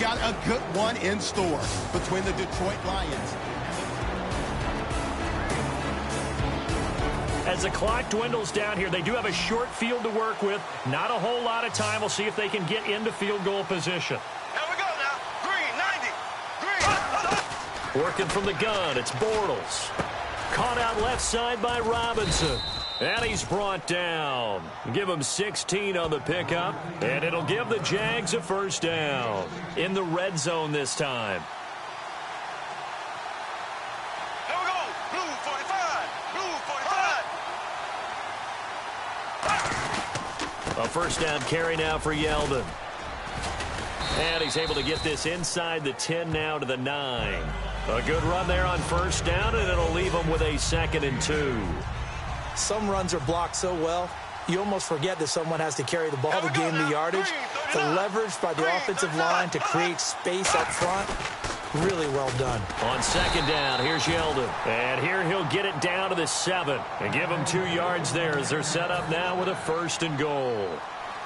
got a good one in store between the Detroit Lions. As the clock dwindles down here, they do have a short field to work with. Not a whole lot of time. We'll see if they can get into field goal position. Here we go now. Green, 90. Green. Working from the gun, it's Bortles. Caught out left side by Robinson. And he's brought down. Give him 16 on the pickup. And it'll give the Jags a first down. In the red zone this time. Here we go. Blue 45. Blue 45. A first down carry now for Yeldon. And he's able to get this inside the 10 now to the 9. A good run there on first down, and it'll leave him with a 2nd and 2. Some runs are blocked so well, you almost forget that someone has to carry the ball to gain the yardage. The leverage by the offensive line to create space up front, really well done. On second down, here's Yeldon. And here he'll get it down to the 7 and give him 2 yards there as they're set up now with a 1st and goal.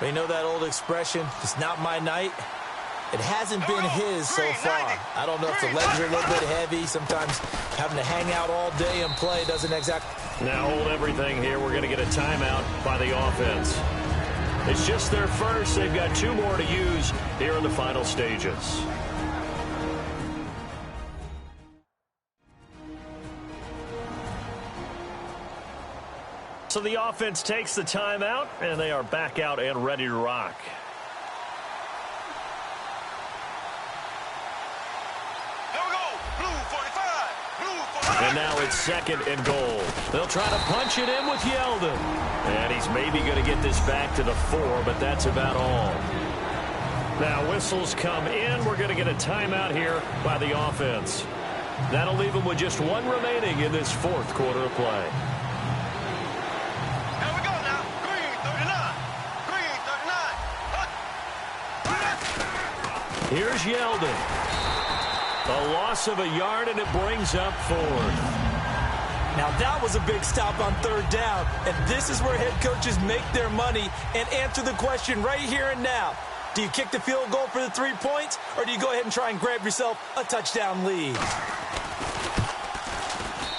You know that old expression, it's not my night? It hasn't been his so far. I don't know if the legs are a little bit heavy. Sometimes having to hang out all day and play doesn't exactly... Now hold everything here. We're going to get a timeout by the offense. It's just their first. They've got 2 more to use here in the final stages. So the offense takes the timeout, and they are back out and ready to rock. And now it's 2nd and goal. They'll try to punch it in with Yeldon. And he's maybe going to get this back to the 4, but that's about all. Now whistles come in. We're going to get a timeout here by the offense. That'll leave them with just 1 remaining in this 4th quarter of play. Here we go now. Green 39. Green 39. Here's Yeldon. A loss of a yard, and it brings up 4th. Now that was a big stop on 3rd down, and this is where head coaches make their money and answer the question right here and now. Do you kick the field goal for the 3 points, or do you go ahead and try and grab yourself a touchdown lead?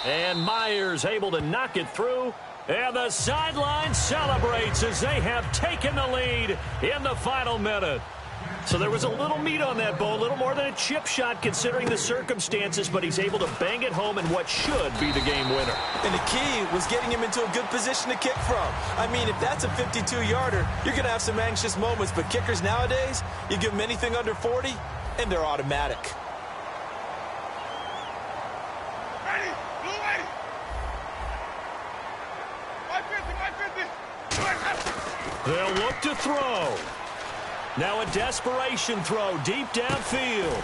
And Myers able to knock it through, and the sideline celebrates as they have taken the lead in the final minute. So there was a little meat on that ball, a little more than a chip shot considering the circumstances, but he's able to bang it home in what should be the game winner. And the key was getting him into a good position to kick from. I mean, if that's a 52-yarder, you're going to have some anxious moments, but kickers nowadays, you give them anything under 40, and they're automatic. Ready. Blue 80. 550. They'll look to throw. Now a desperation throw deep downfield.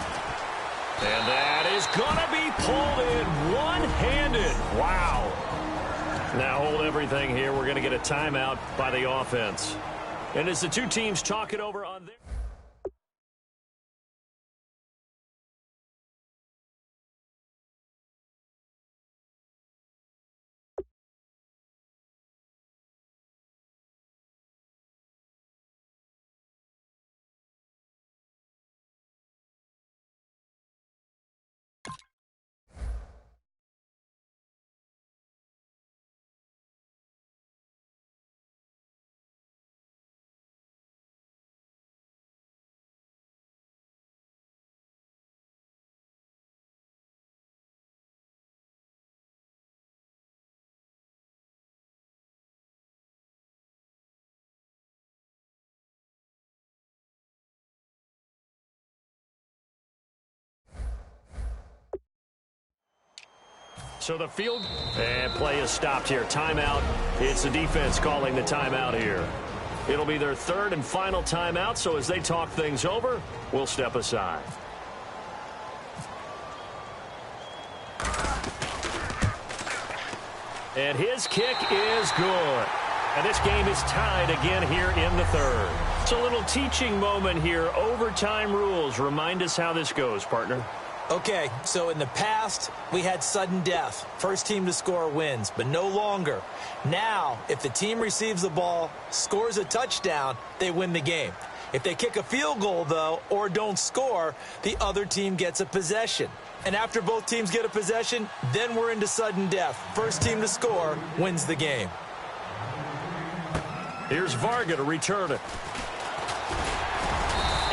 And that is going to be pulled in one-handed. Wow. Now hold everything here. We're going to get a timeout by the offense. And as the 2 teams talk it over on their... So the field and play is stopped here. Timeout. It's the defense calling the timeout here. It'll be their 3rd and final timeout, so as they talk things over, we'll step aside. And his kick is good. And this game is tied again here in the 3rd. It's a little teaching moment here. Overtime rules. Remind us how this goes, partner. Okay, so in the past, we had sudden death. First team to score wins, but no longer. Now, if the team receives the ball, scores a touchdown, they win the game. If they kick a field goal, though, or don't score, the other team gets a possession. And after both teams get a possession, then we're into sudden death. First team to score wins the game. Here's Varga to return it.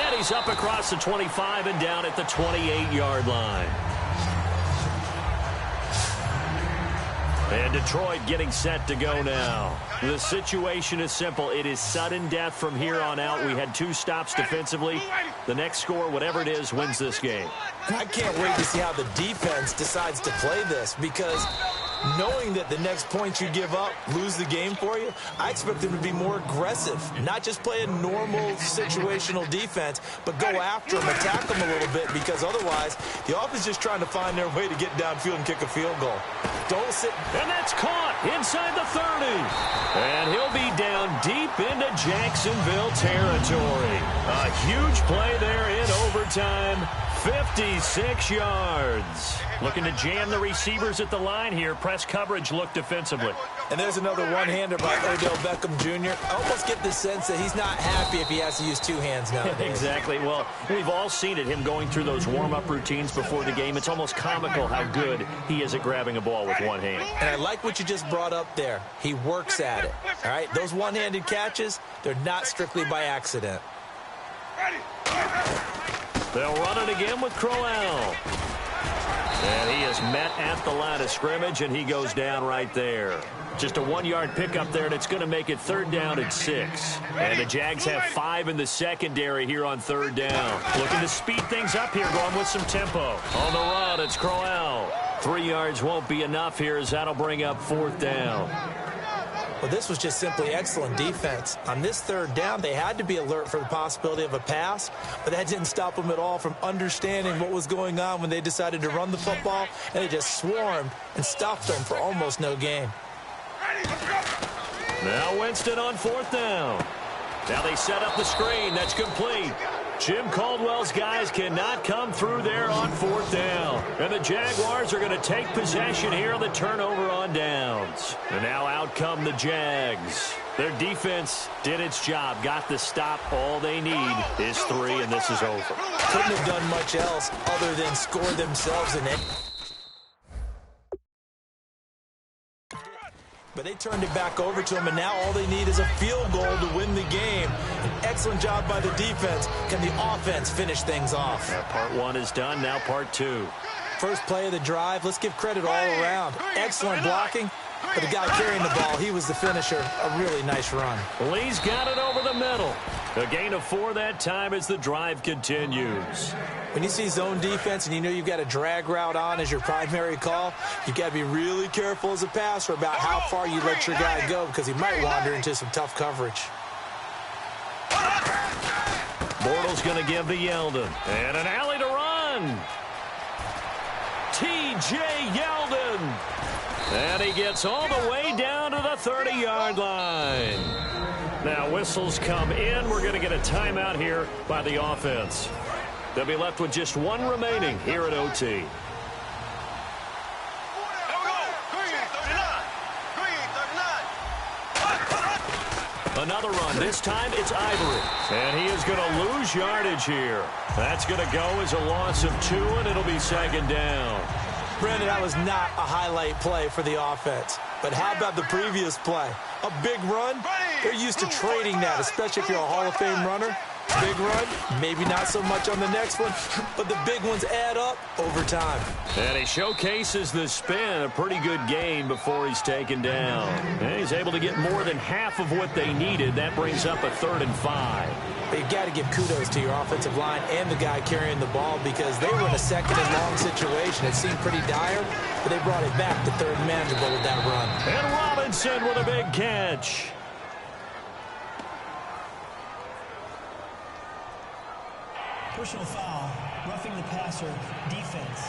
And he's up across the 25 and down at the 28-yard line. And Detroit getting set to go now. The situation is simple. It is sudden death from here on out. We had 2 stops defensively. The next score, whatever it is, wins this game. And I can't wait to see how the defense decides to play this, because knowing that the next point you give up lose the game for you, I expect them to be more aggressive, not just play a normal situational defense, but go after them, attack them a little bit, because otherwise the offense is just trying to find their way to get downfield and kick a field goal. Don't sit. And that's caught inside the 30. And he'll be down deep into Jacksonville territory. A huge play there in overtime. 56 yards. Looking to jam the receivers at the line here. Press coverage look defensively. And there's another one-hander by Odell Beckham Jr. I almost get the sense that he's not happy if he has to use 2 hands nowadays. Exactly. Well, we've all seen it, him going through those warm-up routines before the game. It's almost comical how good he is at grabbing a ball with one hand. And I like what you just brought up there. He works at it. All right, those one-handed catches, they're not strictly by accident. They'll run it again with Crowell. And he is met at the line of scrimmage, and he goes down right there. Just a 1-yard pickup there, and it's going to make it 3rd down and 6. And the Jags have 5 in the secondary here on 3rd down. Looking to speed things up here, going with some tempo. On the run, it's Crowell. 3 yards won't be enough here, as that'll bring up 4th down. Well, this was just simply excellent defense. On this 3rd down, they had to be alert for the possibility of a pass, but that didn't stop them at all from understanding what was going on when they decided to run the football, and they just swarmed and stopped them for almost no gain. Now Winston on 4th down. Now they set up the screen. That's complete. Jim Caldwell's guys cannot come through there on 4th down. And the Jaguars are going to take possession here on the turnover on downs. And now out come the Jags. Their defense did its job, got the stop. All they need is 3, and this is over. Couldn't have done much else other than score themselves in it. But they turned it back over to him, and now all they need is a field goal to win the game. An excellent job by the defense. Can the offense finish things off? Part 1 is done, now part 2. First play of the drive, let's give credit all around. Excellent blocking, but the guy carrying the ball, he was the finisher. A really nice run. Lee's got it over the middle. A gain of 4 that time as the drive continues. When you see zone defense and you know you've got a drag route on as your primary call, you've got to be really careful as a passer about how far you let your guy go, because he might wander into some tough coverage. Bortles going to give to Yeldon. And an alley to run. T.J. Yeldon. And he gets all the way down to the 30-yard line. Now whistles come in. We're going to get a timeout here by the offense. They'll be left with just 1 remaining here at OT. Another run. This time it's Ivory. And he is going to lose yardage here. That's going to go as a loss of 2, and it'll be 2nd down. Brandon, that was not a highlight play for the offense. But how about the previous play? A big run? They're used to trading that, especially if you're a Hall of Fame runner. Big run, maybe not so much on the next one, but the big ones add up over time. And he showcases the spin, a pretty good gain before he's taken down. And he's able to get more than half of what they needed. That brings up a 3rd and 5. But you've got to give kudos to your offensive line and the guy carrying the ball, because they were in a 2nd and long situation. It seemed pretty dire, but they brought it back to 3rd and manageable with that run. And Robinson with a big catch. Personal foul, roughing the passer, defense.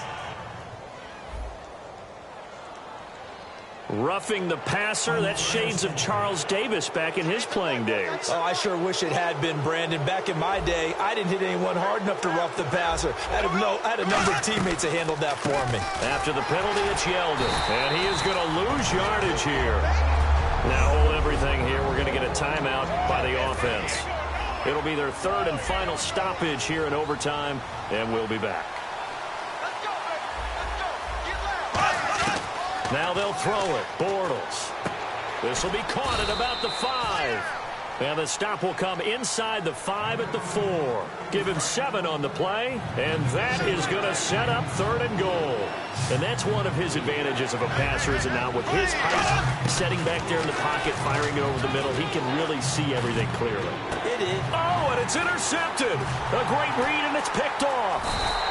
Roughing the passer, that's shades of Charles Davis back in his playing days. Oh, I sure wish it had been, Brandon. Back in my day, I didn't hit anyone hard enough to rough the passer. I had a number of teammates that handled that for me. After the penalty, it's Yeldon. And he is going to lose yardage here. Now hold everything here. We're going to get a timeout by the offense. It'll be their third and final stoppage here in overtime, and we'll be back. Now they'll throw it. Bortles. This will be caught at about the 5. And the stop will come inside the 5 at the 4. Give him 7 on the play, and that is going to set up third and goal. And that's one of his advantages of a passer, is it not? With his height, setting back there in the pocket, firing it over the middle, he can really see everything clearly. It is. Oh, and it's intercepted. A great read, and it's picked off.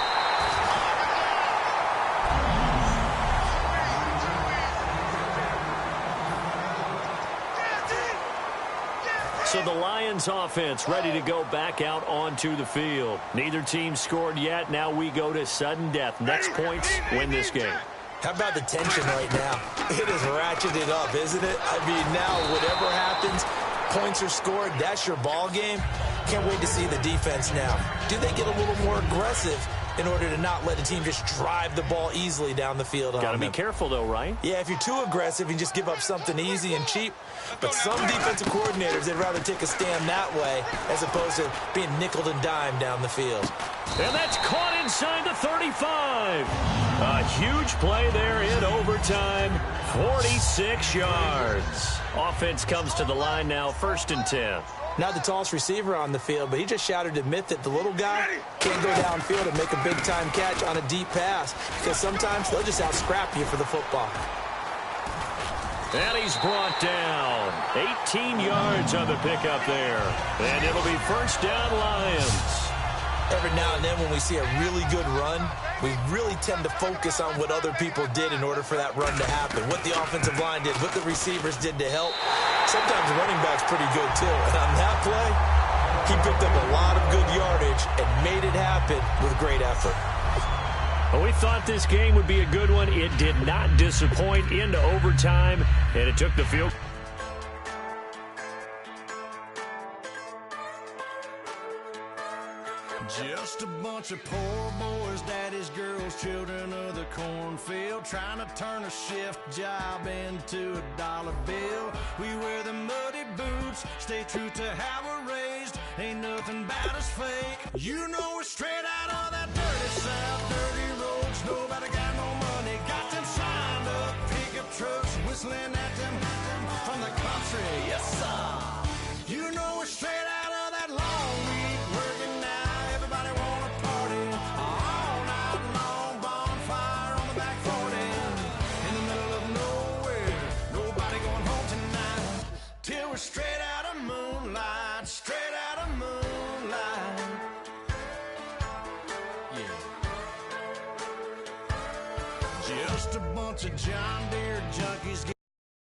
So the Lions offense ready to go back out onto the field. Neither team scored yet. Now we go to sudden death. Next points win this game. How about the tension right now? It is ratcheted up, isn't it? I mean, now whatever happens, points are scored, that's your ball game. Can't wait to see the defense now. Do they get a little more aggressive in order to not let a team just drive the ball easily down the field? Got to be careful, though, right? Yeah, if you're too aggressive and just give up something easy and cheap. But some defensive coordinators, they'd rather take a stand that way as opposed to being nickeled and dimed down the field. And that's caught inside the 35. A huge play there in overtime. 46 yards. Offense comes to the line now, 1st and 10. Not the tallest receiver on the field, but he just shouted to admit that the little guy can't go downfield and make a big-time catch on a deep pass, because sometimes they'll just out-scrap you for the football. And he's brought down. 18 yards on the pickup there. And it'll be 1st down Lions. Every now and then when we see a really good run, we really tend to focus on what other people did in order for that run to happen. What the offensive line did, what the receivers did to help. Sometimes the running back's pretty good too. And on that play, he picked up a lot of good yardage and made it happen with great effort. Well, we thought this game would be a good one. It did not disappoint into overtime, and it took the field. Just a bunch of poor boys, daddies, girls, children of the cornfield, trying to turn a shift job into a dollar bill. We wear the muddy boots, stay true to how we're raised. Ain't nothing about us fake. You know we're straight out of that dirty south, dirty roads. Nobody got no money, got them signed up pickup trucks, whistling at them from the country. Yes, sir. You know we're straight out of that long week working now. Everybody wanna party all night long, bonfire on the back 40 in the middle of nowhere. Nobody going home tonight till we're straight out of moonlight, straight out of moonlight. Yeah. Just a bunch of John Deere junkies.